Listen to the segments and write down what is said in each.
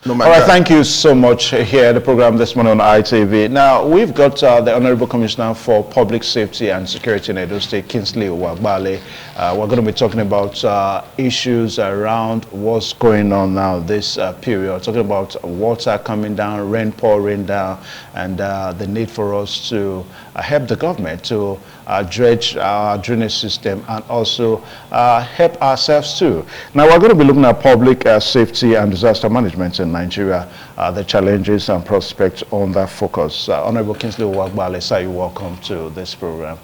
No, All right, thank you so much here at the program this morning on ITV. Now, we've got the Honorable Commissioner for Public Safety and Security in Edo State, Kingsley Wagbale. We're going to be talking about issues around what's going on now this period, talking about water coming down, rain pouring down, and the need for us to help the government to dredge our drainage system and also help ourselves too. Now, we're going to be looking at public safety and disaster management in Nigeria, the challenges and prospects on that focus. Honorable Kingsley Wagbale, sir, you're welcome to this program.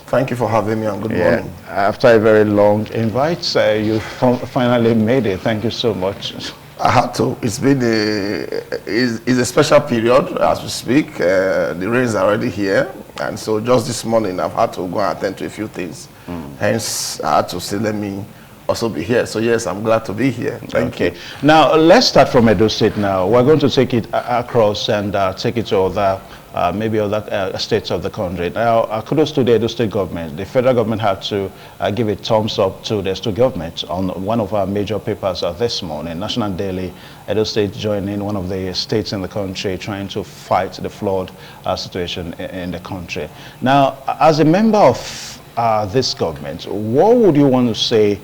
Thank you for having me, and good morning. After a very long invite, you finally made it. Thank you so much. I had to. It's been it's a special period as we speak. The rains are already here, and so just this morning I've had to go and attend to a few things. Hence, I had to say, let me also be here. So yes, I'm glad to be here. Thank you. Now let's start from Edo State. Now we're going to take it across and take it to other maybe other states of the country. Now, kudos to the Edo State government. The federal government had to give a thumbs up to the state government on one of our major papers this morning, National Daily. Edo State joining one of the states in the country trying to fight the flood situation in the country. Now, as a member of this government, what would you want to say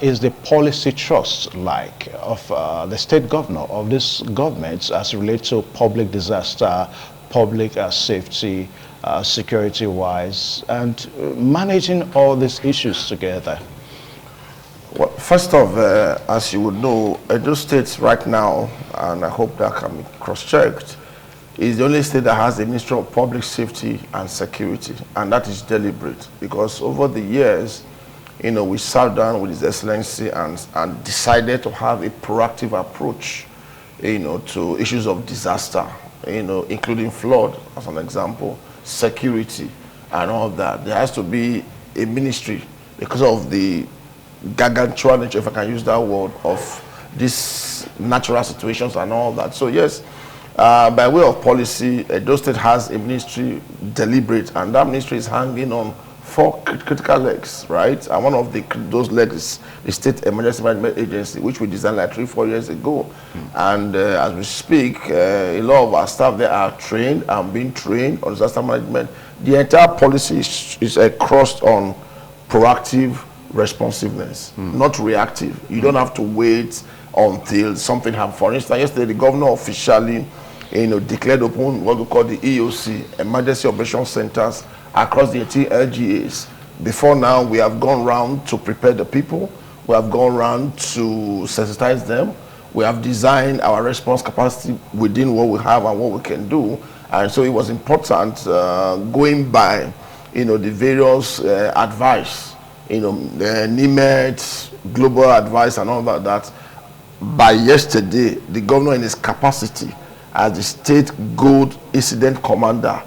is the policy trust like of the state governor of this government as it relates to public disaster, public safety, security-wise, and managing all these issues together? Well, first off, as you would know, Edo State right now, and I hope that can be cross-checked, is the only state that has a Ministry of Public Safety and Security, and that is deliberate, because over the years, you know, we sat down with His Excellency and decided to have a proactive approach, you know, to issues of disaster, you know, including flood, as an example, security, and all that. There has to be a ministry because of the gargantuan nature, if I can use that word, of these natural situations and all that. So yes, by way of policy, Edo State has a ministry deliberate, and that ministry is hanging on 4 critical legs, right? And one of those legs is the State Emergency Management Agency, which we designed like 3-4 years ago. And as we speak, a lot of our staff there are trained and being trained on disaster management. The entire policy is crossed on proactive responsiveness, not reactive. You don't have to wait until something happens. For instance, yesterday the governor officially, you know, declared open what we call the EOC, Emergency Operation Centers, across the 18 LGAs. Before now, we have gone around to prepare the people. We have gone around to sensitize them. We have designed our response capacity within what we have and what we can do. And so it was important going by, you know, the various advice, you know, the NIMET, global advice and all that. By yesterday, the governor in his capacity as the state good incident commander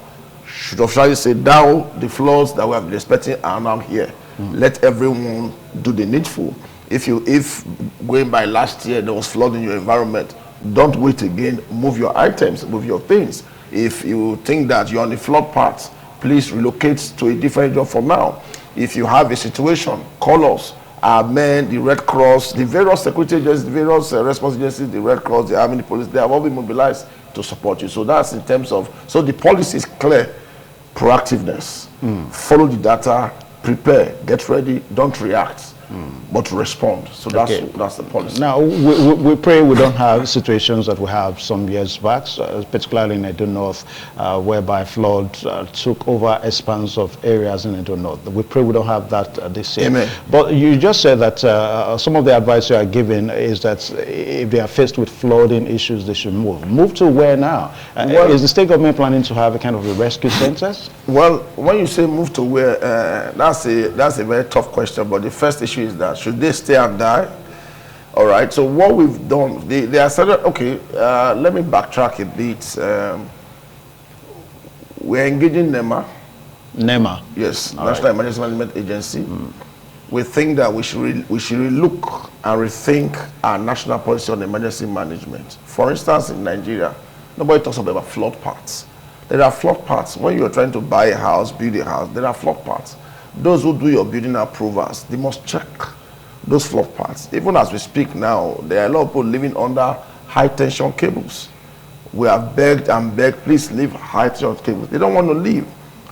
should officially say, now the floods that we have been expecting are now here. Let everyone do the needful. If going by last year there was flood in your environment, don't wait again. Move your items, move your things. If you think that you're on the flood path, please relocate to a different job for now. If you have a situation, call us. Our men, the Red Cross, the various security agencies, the various response agencies, the Red Cross, the Army, the police, they have all been mobilized to support you. So that's in terms of, so the policy is clear. Proactiveness, follow the data, prepare, get ready, don't react, but respond. So that's the policy. Now, we pray we don't have situations that we have some years back, particularly in Edo North, whereby flood took over expanse of areas in Edo North. We pray we don't have that this year. Amen. But you just said that some of the advice you are giving is that if they are faced with flooding issues, they should move. Move to where now? Well, is the state government planning to have a kind of a rescue centers? Well, when you say move to where, that's a very tough question. But the first issue is that should they stay and die? All right. So what we've done, they are started. Okay. Let me backtrack a bit. We're engaging NEMA. NEMA. Yes, National Emergency Management Agency. We think that we should relook and rethink our national policy on emergency management. For instance, in Nigeria, nobody talks about flood paths. There are flood paths. When you're trying to buy a house, build a house, there are flood paths. Those who do your building approvals, they must check those flood paths. Even as we speak now, there are a lot of people living under high tension cables. We have begged and begged, please leave high tension cables. They don't want to leave.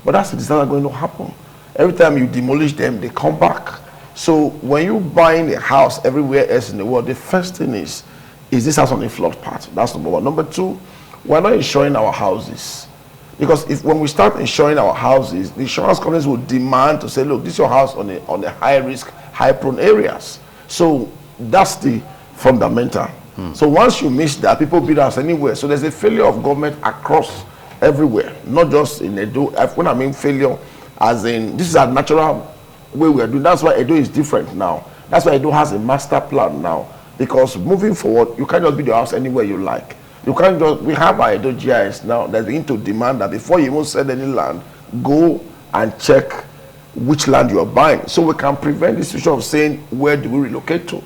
But that's the disaster going to happen. Every time you demolish them, they come back. So when you buying a house everywhere else in the world, the first thing is this house on the flood path? That's number one. Number two, we're not insuring our houses. Because when we start insuring our houses, the insurance companies will demand to say, look, this is your house on the high risk, high prone areas. So that's the fundamental. So once you miss that, people build house anywhere. So there's a failure of government across everywhere, not just in Edo. When I mean failure, as in this is a natural way we are doing. That's why Edo is different now. That's why Edo has a master plan now. Because moving forward, you can't just build your house anywhere you like. You can't just, we have our Edo GIS now that's beginning to demand that before you even sell any land, go and check which land you're buying. So we can prevent the situation of saying, where do we relocate to?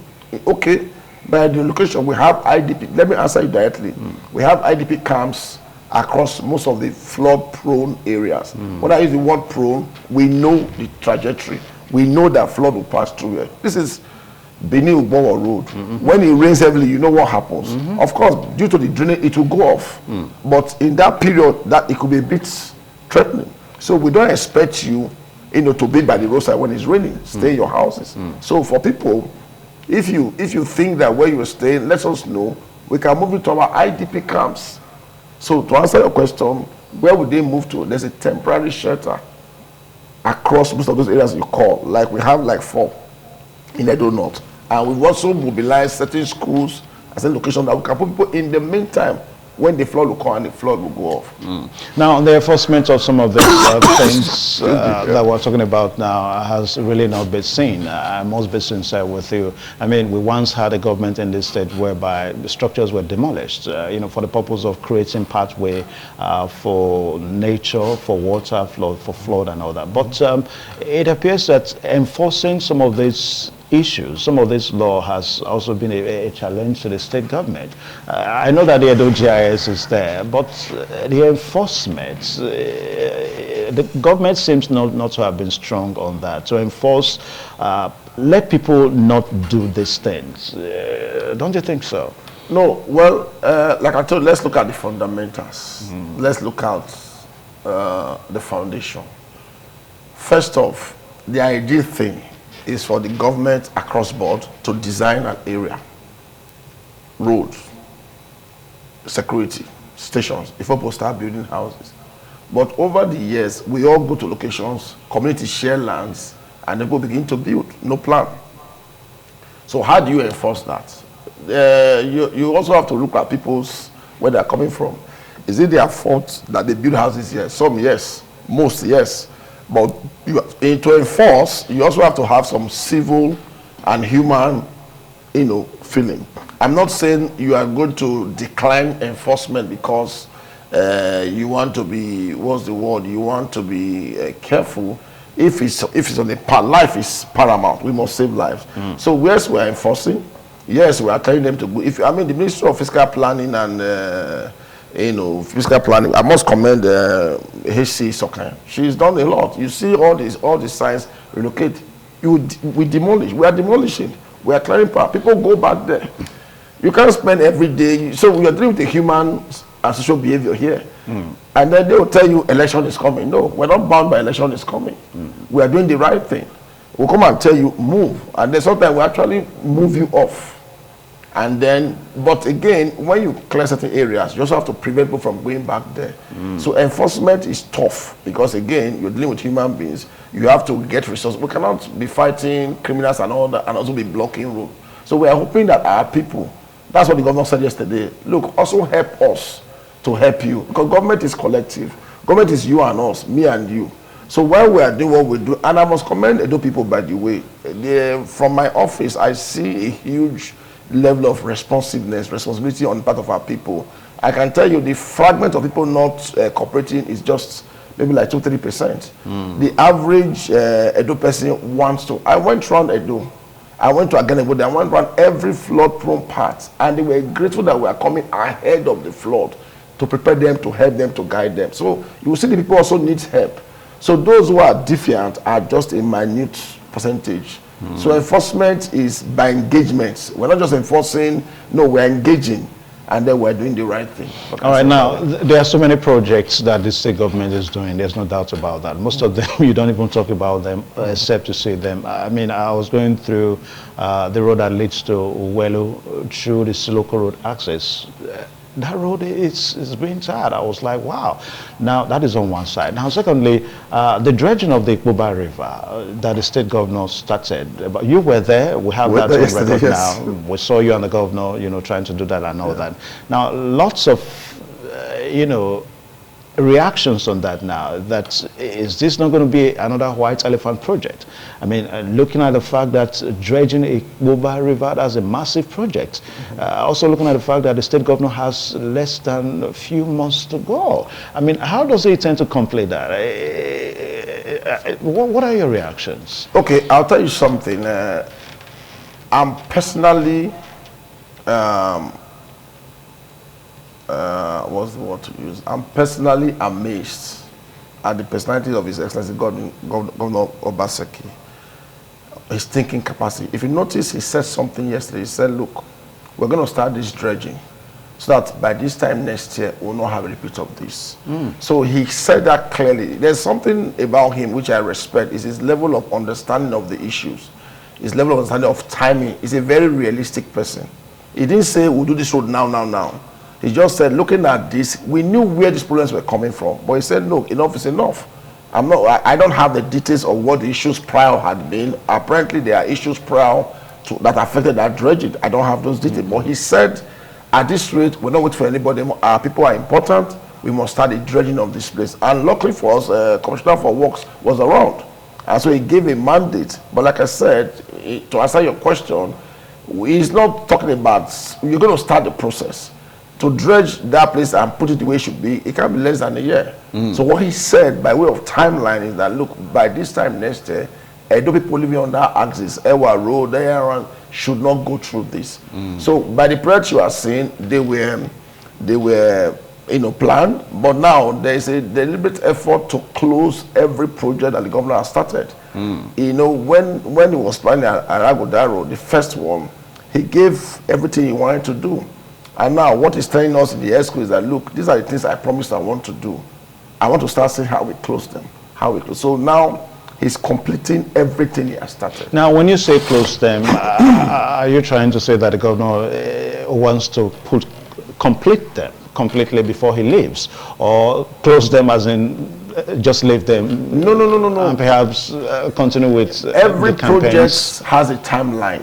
Okay, by the location, we have IDP. Let me answer you directly. We have IDP camps across most of the flood-prone areas. When I use the word prone, we know the trajectory. We know that flood will pass through here. This is Benin Ubowo Road. When it rains heavily, you know what happens. Of course, due to the drainage, it will go off. But in that period, that it could be a bit threatening. So we don't expect you, to be by the roadside when it's raining. Stay in your houses. So for people, if you think that where you're staying, let us know. We can move you to our IDP camps. So to answer your question, where would they move to? There's a temporary shelter across most of those areas you call. Like we have like 4 in Edo North. And we've also mobilized certain schools as a location that we can put people in the meantime when the flood will come and the flood will go off. Now, the enforcement of some of these things that we're talking about now has really not been seen. I must be sincere with you. I mean, we once had a government in this state whereby the structures were demolished, for the purpose of creating pathway for nature, for water, for flood and all that. But it appears that enforcing some of these issues, some of this law has also been a challenge to the state government. I know that the Edo GIS is there, but the enforcement, the government seems not to have been strong on that, to enforce, let people not do these things. Don't you think so? No, well, like I told you, let's look at the fundamentals. Let's look at the foundation. First off, the ideal thing is for the government across board to design an area, roads, security, stations, before people start building houses. But over the years, we all go to locations, community share lands, and people begin to build, no plan. So how do you enforce that? You also have to look at people's, where they're coming from. Is it their fault that they build houses here? Some, yes. Most, yes. But to enforce, you also have to have some civil and human, feeling. I'm not saying you are going to decline enforcement because you want to be, what's the word? You want to be careful. If it's on the life is paramount, we must save lives. So yes, we are enforcing. Yes, we are telling them to go. The Ministry of Fiscal Planning and fiscal planning, I must commend HC Sokan. She's done a lot. You see all these signs relocate. We demolish. We are demolishing. We are clearing power. People go back there. You can't spend every day. So we are dealing with the human and social behavior here. And then they will tell you election is coming. No, we're not bound by election is coming. We are doing the right thing. We'll come and tell you, move. And then sometimes we actually move you off. And then, but again, when you clear certain areas, you also have to prevent people from going back there. So enforcement is tough because again, you're dealing with human beings. You have to get resources. We cannot be fighting criminals and all that and also be blocking road. So we are hoping that our people, that's what the governor said yesterday, look, also help us to help you. Because government is collective. Government is you and us, me and you. So while we are doing what we do, and I must commend Edo people, by the way, from my office, I see a huge level of responsibility on the part of our people. I can tell you the fragment of people not cooperating is just maybe like 2-3%. The average Edo person wants to. I went around Edo. I went to Aganebo. I went around every flood-prone part, and they were grateful that we are coming ahead of the flood to prepare them, to help them, to guide them. So you will see the people also need help. So those who are defiant are just a minute percentage. So enforcement is by engagement. We're not just enforcing, no, we're engaging. and then we're doing the right thing. All right, now, there are so many projects that the state government is doing. There's no doubt about that. Most of them, you don't even talk about them, except to see them. I mean, I was going through the road that leads to Welu through this local road access. That road is being tired. I was like, wow. Now, that is on one side. Now, secondly, the dredging of the Ikpoba River that the state governor started. But you were there. We have that on record now. We saw you and the governor, you know, trying to do that and all that. Now, lots of, you know, reactions on that now. That is this not going to be another white elephant project? I mean, looking at the fact that dredging a Ikpoba River, that's a massive project. Also looking at the fact that the state governor has less than a few months to go. I mean, how does he intend to complete that? What are your reactions? Okay, I'll tell you something. I'm personally what's the word to use? I'm personally amazed at the personality of His Excellency Governor Obaseki, his thinking capacity. If you notice, he said something yesterday. He said, look, we're going to start this dredging so that by this time next year, we'll not have a repeat of this. So he said that clearly. There's something about him which I respect, is his level of understanding of the issues, his level of understanding of timing. He's a very realistic person. He didn't say, we'll do this road now. He just said, looking at this, we knew where these problems were coming from. But he said, look, enough is enough. I don't have the details of what the issues prior had been. Apparently, there are issues prior that affected that dredging. I don't have those details. But he said, at this rate, we're not waiting for anybody. Our people are important. We must start the dredging of this place. And luckily for us, Commissioner for Works was around. And so he gave a mandate. But like I said, to answer your question, he's not talking about, you're going to start the process. To dredge that place and put it the way it should be, it can be less than a year. So what he said by way of timeline is that, look, by this time next year, Edo people living on that axis, Ewa Road, Ewa, should not go through this. So by the project you are seeing, they were planned, but now there is a deliberate effort to close every project that the governor has started. You know, when he was planning Aragoda Road, the first one, he gave everything he wanted to do. And now what he's telling us in the ESCO is that, look, these are the things I promised I want to do. I want to start seeing how we close them. So now he's completing everything he has started. Now, when you say close them, are you trying to say that the governor wants to complete them completely before he leaves? Or close them as in just leave them? No. And perhaps continue with every project has a timeline.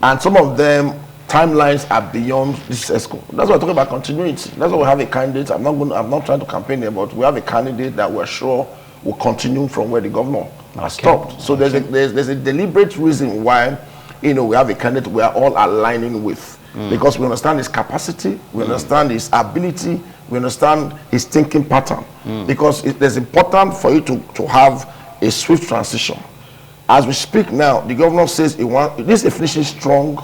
And some of them, timelines are beyond this ESCO. That's why I'm talking about continuity. That's why we have a candidate. I'm not trying to campaign here, but we have a candidate that we're sure will continue from where the governor has stopped. So there's a deliberate reason why, we have a candidate we are all aligning with, because we understand his capacity, we understand his ability, we understand his thinking pattern. Because it is important for you to have a swift transition. As we speak now, the governor says this is a finishing strong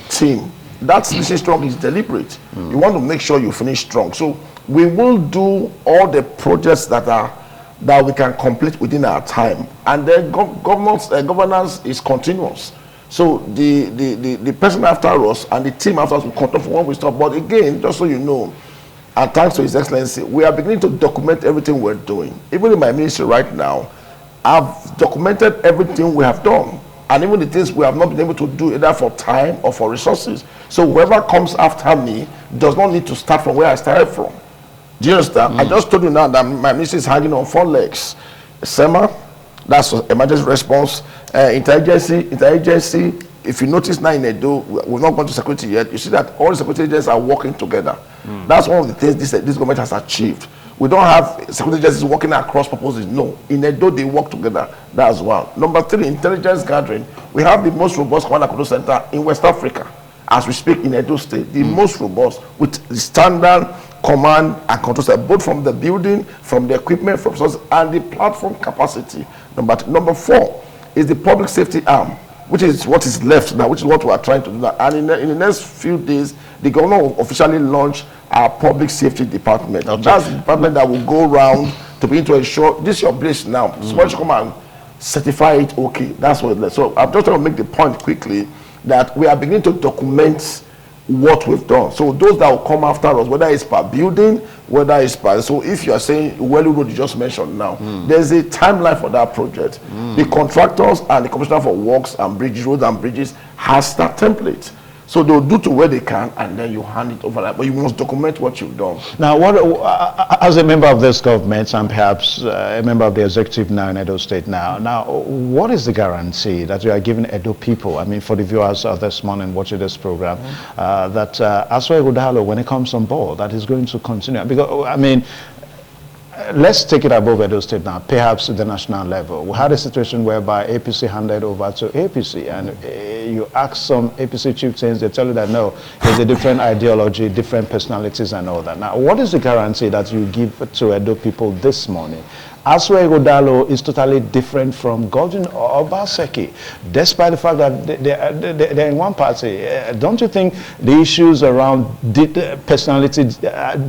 team. That finishing strong is deliberate. You want to make sure you finish strong. So we will do all the projects that we can complete within our time. And then governance is continuous. So the person after us and the team after us will continue from when we stop. But again, just so you know, and thanks to His Excellency, we are beginning to document everything we're doing. Even in my ministry right now, I've documented everything we have done. And even the things we have not been able to do, either for time or for resources. So whoever comes after me does not need to start from where I started from. Do you understand? I just told you now that my ministry is hanging on 4 legs. SEMA, that's emergency response. Intelligence. If you notice now in Edo, we've not gone to security yet. You see that all the security agents are working together. That's one of the things this government has achieved. We don't have security agencies working across purposes. No. In Edo, they work together. That's one. Number 3, intelligence gathering. We have the most robust command and control center in West Africa. As we speak in Edo State, the most robust with the standard command and control center, both from the building, from the equipment, from resources, and the platform capacity. Number 4 is the public safety arm, which is what is left now, which is what we are trying to do now. And in the next few days, the governor will officially launch our public safety department. Okay. That's the department that will go around to begin to ensure this is your place now. Somebody should come and certify it. Okay, that's what it's left. So I'm just trying to make the point quickly that we are beginning to document what we've done. So those that will come after us, whether it's per building, whether it's per, so if you are saying Welly Road you just mentioned now, there's a timeline for that project. The contractors and the Commissioner for Works and Bridges, Roads and Bridges has that template. So they'll do to where they can, and then you hand it over. But you must document what you've done. Now, as a member of this government and perhaps a member of the executive now in Edo State now, what is the guarantee that you are giving Edo people, I mean, for the viewers of this morning watching this program, that Aswa Ighodalo, when it comes on board, that is going to continue? Because, I mean, let's take it above Edo State now, perhaps at the national level. We had a situation whereby APC handed over to APC, and you ask some APC chieftains, they tell you that no, there's a different ideology, different personalities and all that. Now, what is the guarantee that you give to Edo people this morning? Aswa Ighodalo is totally different from Godwin Obaseki, despite the fact that they're in one party. Don't you think the issues around personality,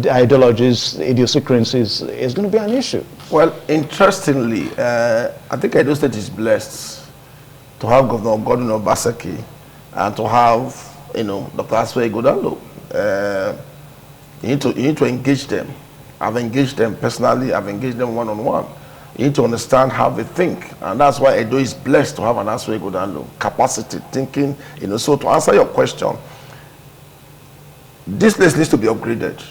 ideologies, idiosyncrasies is going to be an issue? Well, interestingly, I think Edo State is blessed to have Governor Godwin Obaseki and to have, Dr. Aswa Ighodalo. You need to engage them. I've engaged them personally, I've engaged them one-on-one. You need to understand how they think. And that's why Edo is blessed to have an Aswa Ighodalo capacity, thinking, So to answer your question, this place needs to be upgraded.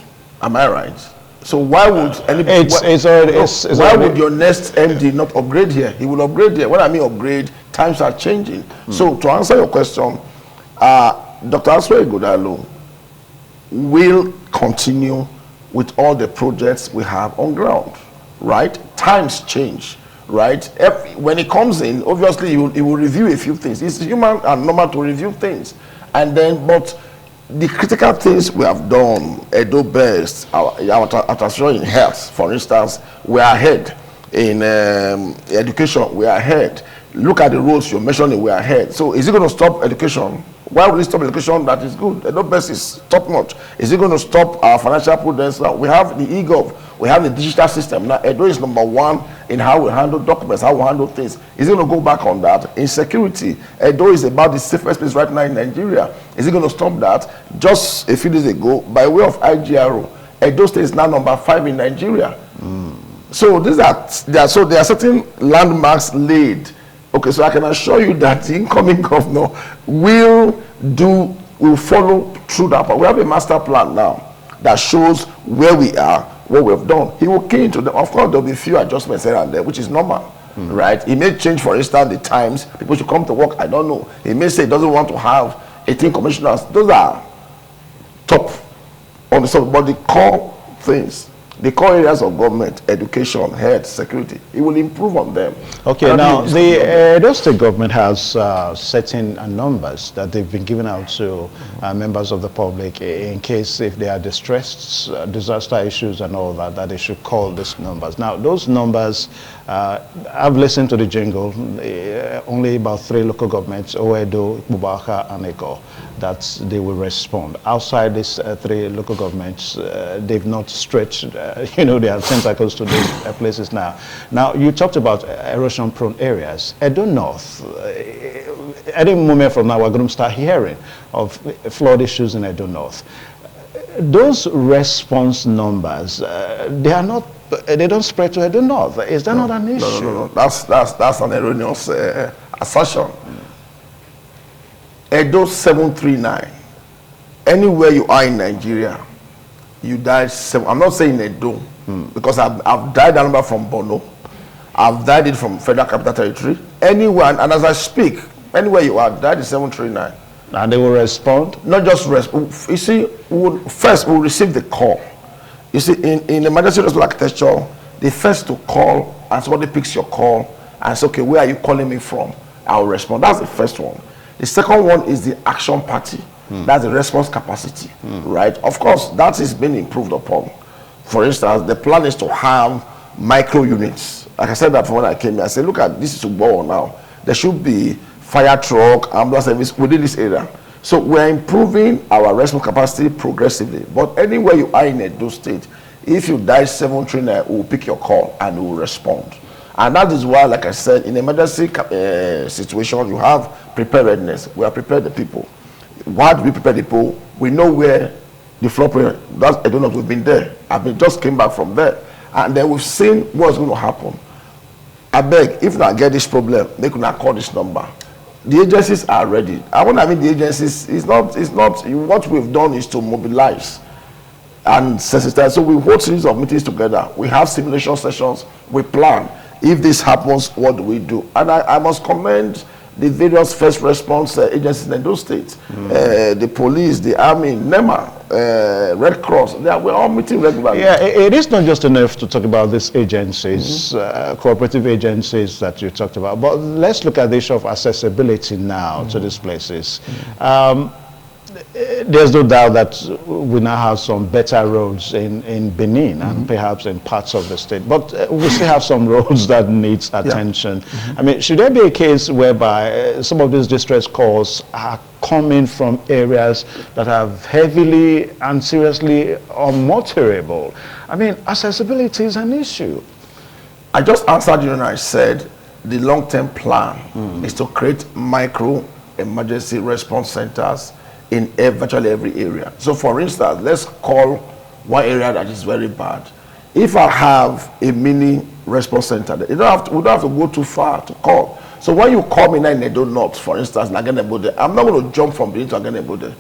Am I right? So why would anybody, why would your next MD not upgrade here? He will upgrade here. When I mean upgrade, times are changing. So to answer your question, Dr. Aswa Ighodalo will continue with all the projects we have on ground, right? Times change, right? When he comes in, obviously he will review a few things. It's human and normal to review things. And then, but the critical things we have done, Edo Best, our transition in health, for instance, we are ahead. In education, we are ahead. Look at the roads you're mentioning, we are ahead. So is it going to stop education? Why would it stop education that is good? The best is top notch. Is it going to stop our financial prudence? Now, we have the e-gov, we have the digital system. Now, Edo is number one in how we handle documents, how we handle things. Is it going to go back on that? In security, Edo is about the safest place right now in Nigeria. Is it going to stop that? Just a few days ago, by way of IGRO, Edo State is now number 5 in Nigeria. So there are certain landmarks laid. Okay, so I can assure you that the incoming governor will follow through that. But we have a master plan now that shows where we are, what we've done. He will key into them. Of course, there'll be a few adjustments here and there, which is normal, right? He may change, for instance, the times people should come to work. I don't know. He may say he doesn't want to have 18 commissioners. Those are top on the sub, but the core things, the core areas of government, education, health, security, it will improve on them. Okay, now the Edo State government has certain numbers that they've been given out to members of the public in case if they are distressed, disaster issues and all that, that they should call these numbers. Now, those numbers, I've listened to the jingle, only about 3 local governments, Oedo, Bubaka, and Eko, that they will respond. Outside these 3 local governments, they've not stretched their tentacles to these places now. Now, you talked about erosion-prone areas. Edo North, any moment from now, we're going to start hearing of flood issues in Edo North. Those response numbers, they don't spread to Edo North. Is that not an issue? No. That's an erroneous assertion. Edo 739. Anywhere you are in Nigeria, you died 7. I'm not saying Edo, because I've died that number from Bono. I've died it from Federal Capital Territory. Anywhere, and as I speak, anywhere you are, died is 739. And they will respond? Not just respond. You see, first we'll receive the call. You see, in emergency response architecture, the first to call, and somebody picks your call and says, okay, where are you calling me from? I'll respond. That's the first one. The second one is the action party. That's the response capacity, right? Of course, that is being improved upon. For instance, the plan is to have micro units. Like I said that when I came here, I said, look at this is Ugbo now. There should be fire truck, ambulance service within this area. So we're improving our response capacity progressively. But anywhere you are in Edo State, if you die 739, we'll pick your call and we'll respond. And that is why, like I said, in emergency situation, you have preparedness. We are prepared the people. Why do we prepare the people? We know where the flood pressure, I don't know, we've been there. Just came back from there. And then we've seen what's going to happen. I beg, if I get this problem, they could not call this number. The agencies are ready. I mean the agencies, it's not, what we've done is to mobilize and sensitize. So we hold series of meetings together. We have simulation sessions. We plan. If this happens, what do we do? And I must commend the various first response agencies in those states, the police, the army, NEMA, Red Cross, we're all meeting regularly. Yeah, it is not just enough to talk about these agencies, cooperative agencies that you talked about, but let's look at the issue of accessibility now to these places. There's no doubt that we now have some better roads in Benin and perhaps in parts of the state, but we still have some roads that needs attention. I mean, should there be a case whereby some of these distress calls are coming from areas that are heavily and seriously unmotorable? I mean, accessibility is an issue. I just answered you and I said the long-term plan is to create micro emergency response centers in virtually every area. So for instance, let's call one area that is very bad. If I have a mini response center, we don't have to go too far to call. So when you call me in Edo North, for instance, I'm not going to jump from Benin to Agenebode.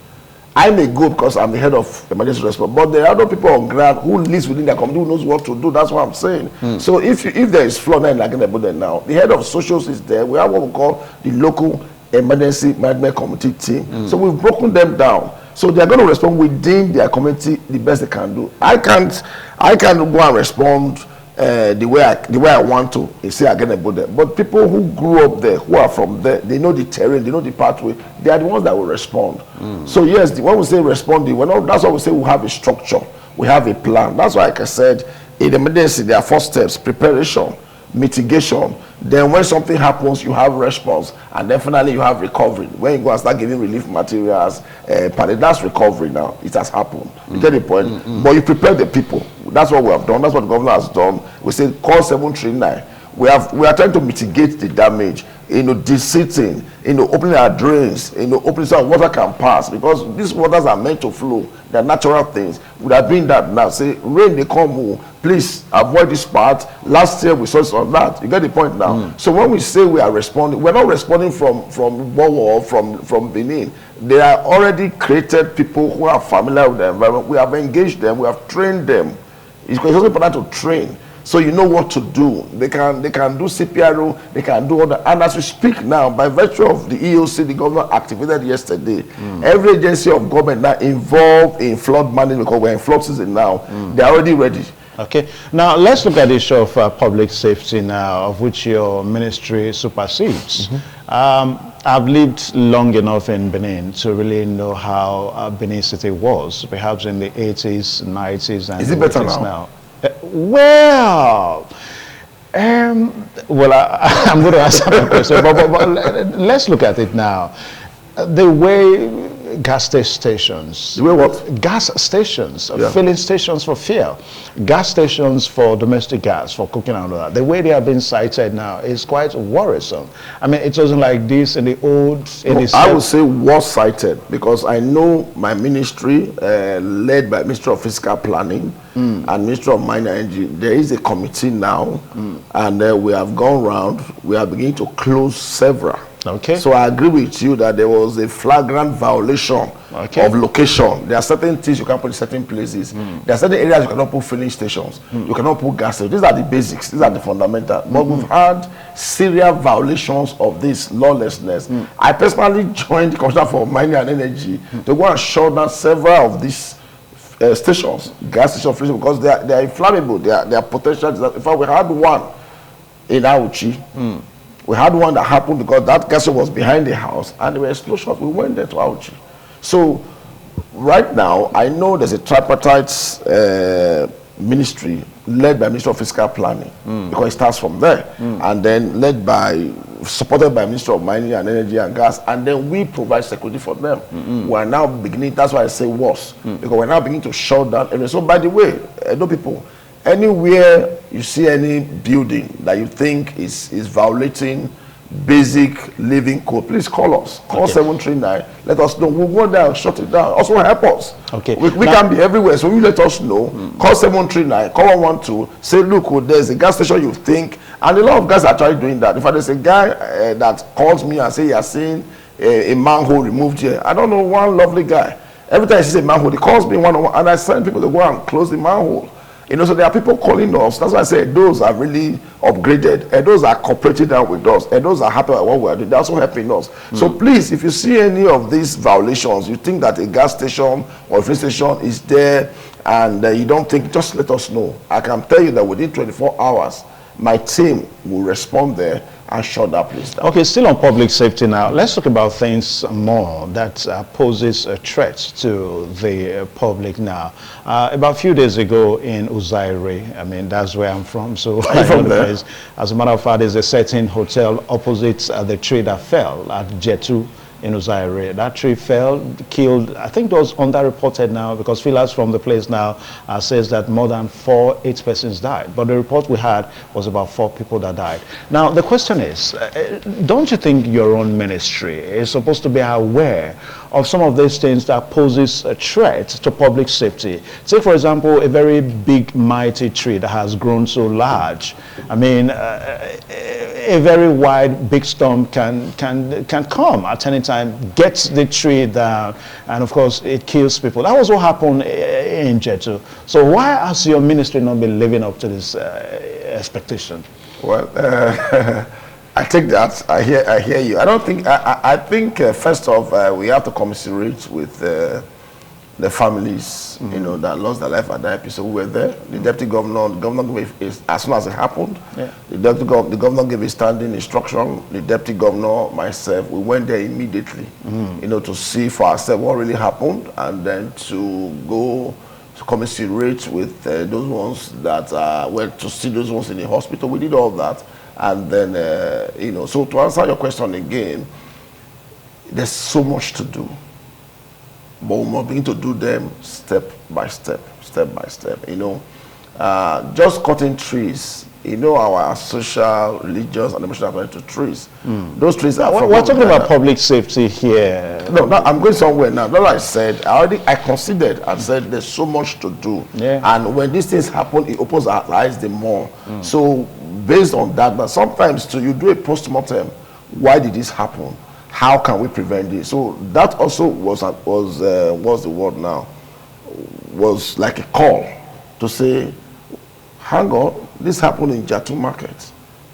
I may go because I'm the head of emergency response, but there are other people on ground who lives within their community, who knows what to do. That's what I'm saying. So if there is flood in Agenebode now, the head of socials is there. We have what we call the local emergency management committee team. So we've broken them down. So they're going to respond within their community the best they can do. I can't go and respond the way I want to. You see, but people who grew up there, who are from there, they know the terrain, they know the pathway. They are the ones that will respond. So yes, when we say responding, that's why we say we have a structure, we have a plan. That's why, like I said, in emergency, there are 4 steps: preparation, mitigation. Then when something happens, you have response, and definitely you have recovery. When you go and start giving relief materials, that's recovery now. It has happened. You get the point? But you prepare the people. That's what we have done. That's what the governor has done. We say call 739. We are trying to mitigate the damage. De-seating, opening our drains, opening so water can pass, because these waters are meant to flow. They're natural things. We are doing that now. Say, rain, they come, please avoid this part. Last year we saw this on that. You get the point now. So when we say we are responding, we're not responding from Bowo or from Benin. They are already created people who are familiar with the environment. We have engaged them. We have trained them. It's also important to train. So you know what to do. They can do CPRO, they can do all that. And as we speak now, by virtue of the EOC, the government activated yesterday, every agency of government now involved in flood management, because we're in flood season now, they're already ready. Okay. Now, let's look at the issue of public safety now, of which your ministry supersedes. I've lived long enough in Benin to really know how Benin City was, perhaps in the 80s, 90s, and is it better now? Well, I'm going to answer that question, but let's look at it now. The way gas stations, the way what? Gas stations, filling stations for fuel, gas stations for domestic gas, for cooking and all that, the way they are being cited now is quite worrisome. I mean, it wasn't like this in the old... I would say was cited, because I know my ministry, led by Ministry of Fiscal Planning and Ministry of Mine and Energy, there is a committee now, and we have gone round, we are beginning to close several. Okay. So I agree with you that there was a flagrant violation of location. There are certain things you can put in certain places. There are certain areas you cannot put filling stations. You cannot put gas stations. These are the basics. These are the fundamentals. But we've had serious violations of this lawlessness. I personally joined the Commissioner for Mining and Energy to go and shut down several of these stations, gas stations, because they are inflammable. They are potential. In fact, we had one in Auchi. We had one that happened because that gas was behind the house and there were explosions. We went there to Auchi. So right now, I know there's a tripartite ministry led by Ministry of Fiscal Planning, because it starts from there, and then supported by Ministry of Mining and Energy and Gas, and then we provide security for them. We are now beginning, that's why I say was, because we're now beginning to shut down areas. So by the way, people, anywhere you see any building that you think is violating basic living code, please call us. Call 739. Let us know. We'll go there and shut it down. Also help us. Okay. We can be everywhere, so you let us know. Call 739. Call 112. Say, look, there's a gas station you think, and a lot of guys are trying doing that. In fact, there's a guy that calls me and say he has seen a manhole removed here. I don't know, one lovely guy. Every time he sees a manhole, he calls me one-on-one, and I send people to go and close the manhole. You know, so there are people calling us. That's why I say those are really upgraded, and those are cooperating now with us, and those are happy with what we are doing. They're also helping us. So please, if you see any of these violations, you think that a gas station or a filling station is there, and you don't think, just let us know. I can tell you that within 24 hours, my team will respond there and shut that place down. Okay, still on public safety now. Let's talk about things more that poses a threat to the public now. About a few days ago in Uzaire, I mean, that's where I'm from, so I know the place. As a matter of fact, there's a certain hotel opposite the tree that fell at Jetu in Uzaire. That tree fell, killed, I think it was underreported now because feelers from the place now says that more than 8 persons died. But the report we had was about 4 people that died. Now, the question is, don't you think your own ministry is supposed to be aware of some of these things that poses a threat to public safety? Take, for example, a very big, mighty tree that has grown so large. I mean, a very wide, big storm can come at any time, gets the tree down, and of course, it kills people. That was what happened in Jetu. So why has your ministry not been living up to this expectation? Well, I take that. I hear you. I don't think. I think first off, we have to commiserate with the families, you know, that lost their life at that episode. We were there. The deputy governor, gave as soon as it happened, the governor gave a standing instruction. The deputy governor, myself, we went there immediately, you know, to see for ourselves what really happened, and then to go to commiserate with those ones that went to see those ones in the hospital. We did all that. And then, you know, so to answer your question again, there's so much to do. But we're going to do them step by step, you know. Just cutting trees, you know, our social, religious, and emotional connection to trees. Those trees are... We're talking about public safety here. No, I'm going somewhere now. Like I said, I considered and said there's so much to do. And when these things happen, it opens our eyes the more. So based on that, but sometimes too, you do a post-mortem. Why did this happen? How can we prevent this? So that also was the word now, was like a call to say, hang on, this happened in Jatu market.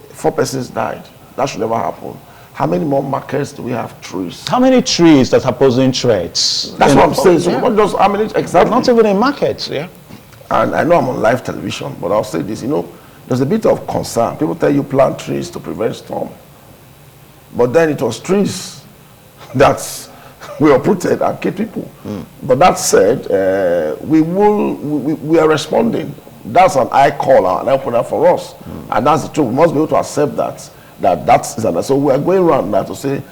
4 persons died. That should never happen. How many more markets do we have trees? How many trees that are posing threats? That's what I'm saying. So not just how many exactly. Not even in markets, And I know I'm on live television, but I'll say this, you know, there's a bit of concern. People tell you plant trees to prevent storm. But then it was trees that we uprooted and killed people. But that said, we are responding. That's an eye call, an opener for us. And that's the truth. We must be able to accept that. So we are going around now to say,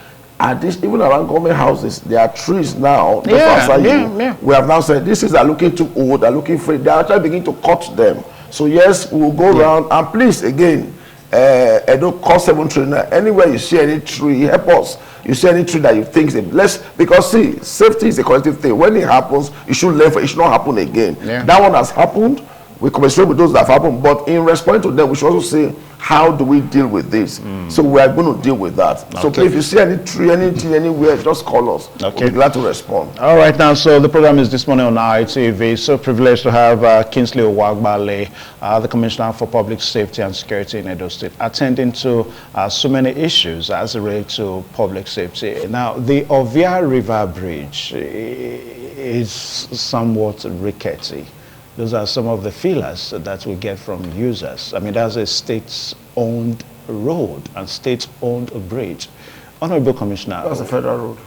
even around government houses, there are trees now. We have now said, these things are looking too old, they're looking free. They are actually beginning to cut them. So yes, we will go around, and please, again, don't call 739. Anywhere you see any tree, help us. You see any tree that you think is because see, safety is a collective thing. When it happens, you should learn for it should not happen again. That one has happened. We commiserate with those that have happened, but in responding to them, we should also say, how do we deal with this? So we are going to deal with that. So if you see any tree, anything, anywhere, just call us. We'll be glad to respond. All right, now, so the program is this morning on ITV. So privileged to have Kingsley Owagbale, the Commissioner for Public Safety and Security in Edo State, attending to so many issues as it relates to public safety. Now, the Ovia River Bridge is somewhat rickety. Those are some of the feelers that we get from users. I mean, that's a state-owned road and state-owned bridge. Honorable Commissioner. That's a federal road.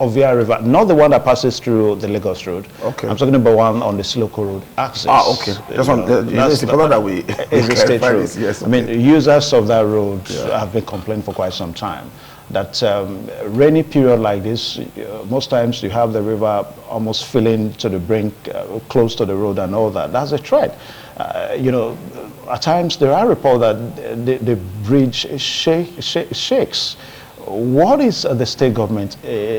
Ovia River, not the one that passes through the Lagos Road. Okay. I'm talking about one on the Siloko Road axis. Okay. That's the color that we... It's a state road. Yes, I mean, users of that road have been complaining for quite some time that rainy period like this, most times you have the river almost filling to the brink, close to the road and all that. That's a threat. You know, at times there are reports that the bridge shakes. What is the state government?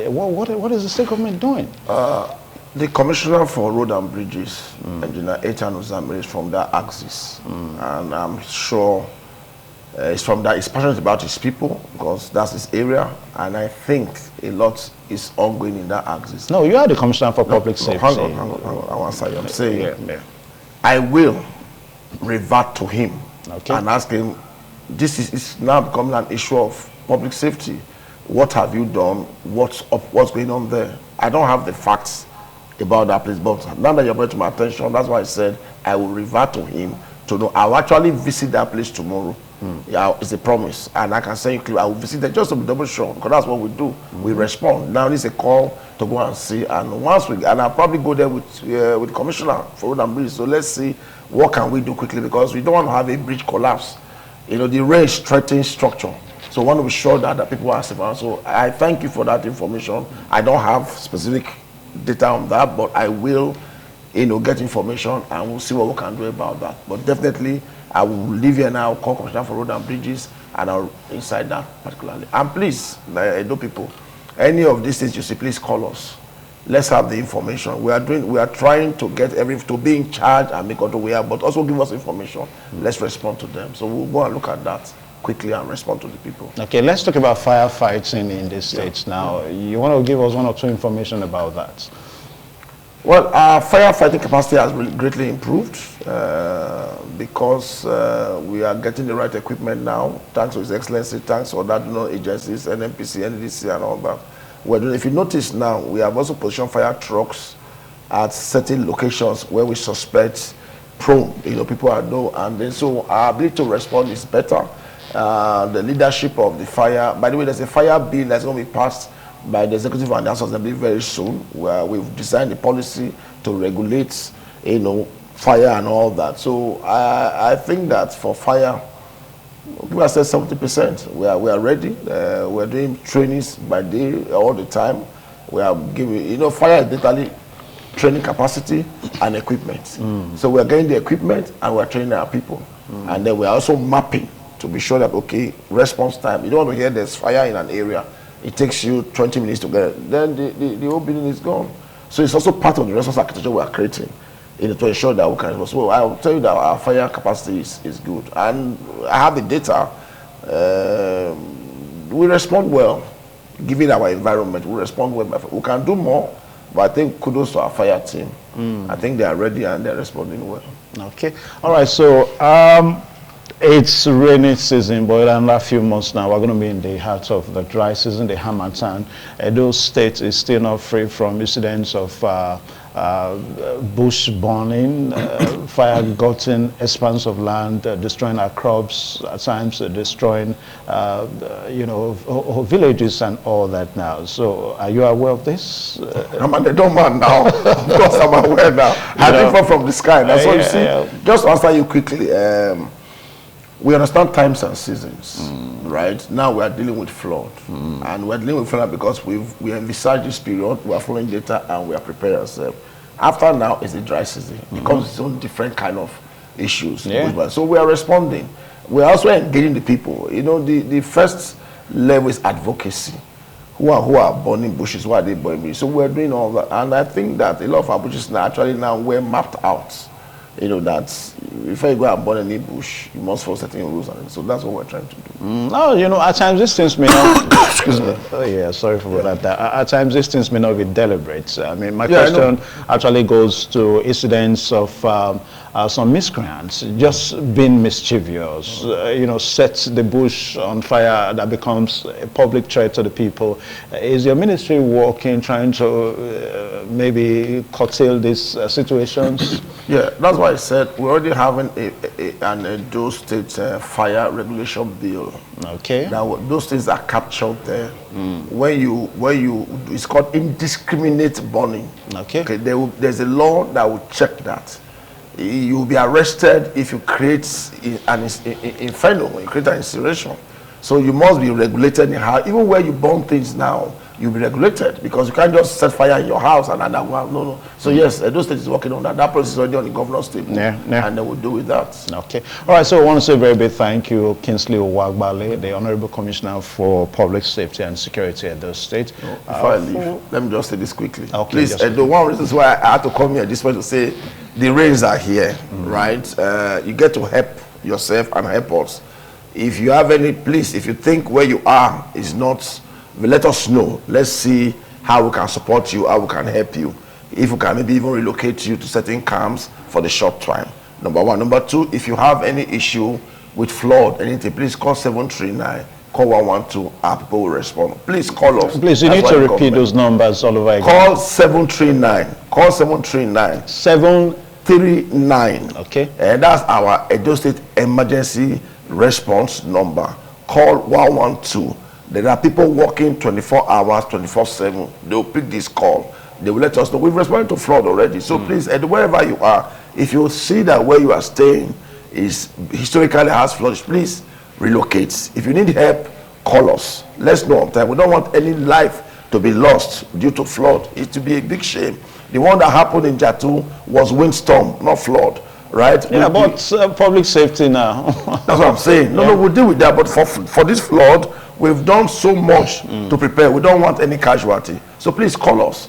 What is the state government doing? The Commissioner for Road and Bridges, Engineer Ethan Uzamir, is from that axis, and I'm sure he's from that. He's passionate about his people because that's his area, and I think a lot is ongoing in that axis. No, you are the Commissioner for Public Safety. Hang on. I'm saying I will revert to him and ask him. This is now becoming an issue of public safety. What have you done? What's going on there? I don't have the facts about that place, but now that you're brought to my attention, that's why I said I will revert to him to know. I'll actually visit that place tomorrow. Yeah, it's a promise, and I can say you clearly I will visit there just to be double sure, because that's what we do. We respond. Now it's a call to go and see, and once I'll probably go there with Commissioner for Road and Bridge. So let's see what can we do quickly, because we don't want to have a bridge collapse. You know, the rain threatens structure. So we want to be sure that the people are safe. So I thank you for that information. I don't have specific data on that, but I will, get information, and we'll see what we can do about that. But definitely, I will leave here now, call Commissioner for Road and Bridges, and I'll inside that particularly. And please, Edo people, any of these things you see, please call us. Let's have the information. We are trying to get to be in charge and make control we have, but also give us information. Let's respond to them. So we'll go and look at that quickly and respond to the people. Okay, let's talk about firefighting in the states now. You want to give us one or two information about that? Well, our firefighting capacity has really greatly improved because we are getting the right equipment now, thanks to His Excellency, thanks to other agencies, NMPC, NDC, and all that. If you notice now, we have also positioned fire trucks at certain locations where we suspect prone, people are known, and then so our ability to respond is better. The leadership of the fire, by the way, there's a fire bill that's going to be passed by the Executive and House Assembly very soon, where we've designed a policy to regulate, fire and all that. So I think that for fire, people have said 70%. We are ready. We're doing trainings by day all the time. We are giving, fire is literally training capacity and equipment. So we're getting the equipment and we're training our people. And then we're also mapping to be sure that, okay, response time. You don't want to hear there's fire in an area. It takes you 20 minutes to get it. Then the whole building is gone. So it's also part of the response architecture we are creating to ensure that we can respond. So I will tell you that our fire capacity is good. And I have the data. We respond well, given our environment. We respond well. We can do more, but I think kudos to our fire team. I think they are ready and they're responding well. Okay. All right. So it's rainy season, but in a few months now, we're going to be in the heart of the dry season, the Harmattan. Edo State is still not free from incidents of bush burning, fire-gutting expanse of land, destroying our crops, at times destroying, villages and all that now. So are you aware of this? I'm an Edo man now. Of course, I'm aware now. I think from the sky. That's what you see. Just to answer you quickly, we understand times and seasons, right? Now we are dealing with flood, and we're dealing with flood because we envisage this period, we are following data, and we are prepared ourselves. After now is the dry season. It becomes its own different kind of issues. Yeah. So we are responding. We are also engaging the people. The first level is advocacy. Who are burning bushes? Why are they burning bushes? So we're doing all that, and I think that a lot of our bushes now we're mapped out. That before you go and burn any bush, you must follow certain rules, and so that's what we're trying to do. No, at times these things may not. Excuse me. Oh yeah, sorry for that. At times these things may not be deliberate. I mean, my question actually goes to incidents of some miscreants just being mischievous. Set the bush on fire that becomes a public threat to the people. Is your ministry working, trying to maybe curtail these situations? Yeah, that's why I said we're already having an Edo State fire regulation bill. Okay. Now those things are captured there. It's called indiscriminate burning. Okay. There's a law that will check that. You will be arrested if you create an inferno, you create an incineration. So you must be regulated in how, even where you burn things now, you'll be regulated, because you can't just set fire in your house and that one. No. So yes, Edo State is working on that. That process is already on the governor's table, and they will do with that. Okay. All right. So I want to say a very big thank you, Kingsley Owagbale, the Honorable Commissioner for Public Safety and Security at Edo State. Before I leave, let me just say this quickly. Okay, please, the one reason why I had to come here this way to say the rains are here, right? You get to help yourself and help us. If you have any, please, if you think where you are is not, let us know. Let's see how we can support you, how we can help you. If we can maybe even relocate you to certain camps for the short time. Number one. Number two, if you have any issue with flood, anything, please call 739, call 112, our people will respond. Please call us. Please, you need to repeat those numbers all over again. Call 739, call 739. 739. Okay. And that's our Edo State emergency response number. Call 112. There are people working 24 hours, 24/7. They will pick this call. They will let us know. We've responded to flood already. So please, wherever you are, if you see that where you are staying is historically has floods, please relocate. If you need help, call us. Let's know on time. We don't want any life to be lost due to flood. It will be a big shame. The one that happened in Jatu was windstorm, not flood. Right? Yeah, but public safety now. That's what I'm saying. No, we'll deal with that. But for this flood, we've done so much to prepare. We don't want any casualty. So please call us.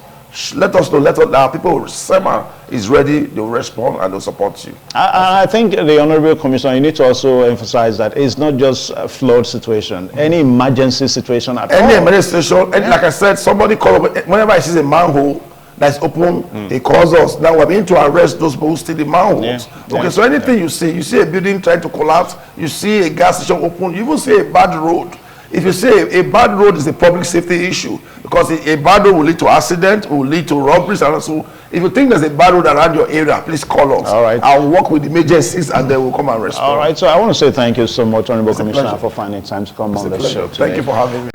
Let us know. Let us know. People, SEMA is ready. They will respond and they'll support you. I think the Honorable Commissioner, you need to also emphasize that it's not just a flood situation. Any emergency situation at all. Any emergency situation. Like I said, somebody call up. Whenever I see a manhole that's open, he calls us. Now we're going to arrest those people who steal the manholes. Okay, so anything you see a building trying to collapse, you see a gas station open, you even see a bad road. If you say a bad road is a public safety issue, because a bad road will lead to accident, will lead to robberies, and so if you think there's a bad road around your area, please call us. All right. I'll work with the emergencies and they will come and respond. All right, so I want to say thank you so much, Honorable Commissioner, for finding time to come on the show today. Thank you for having me.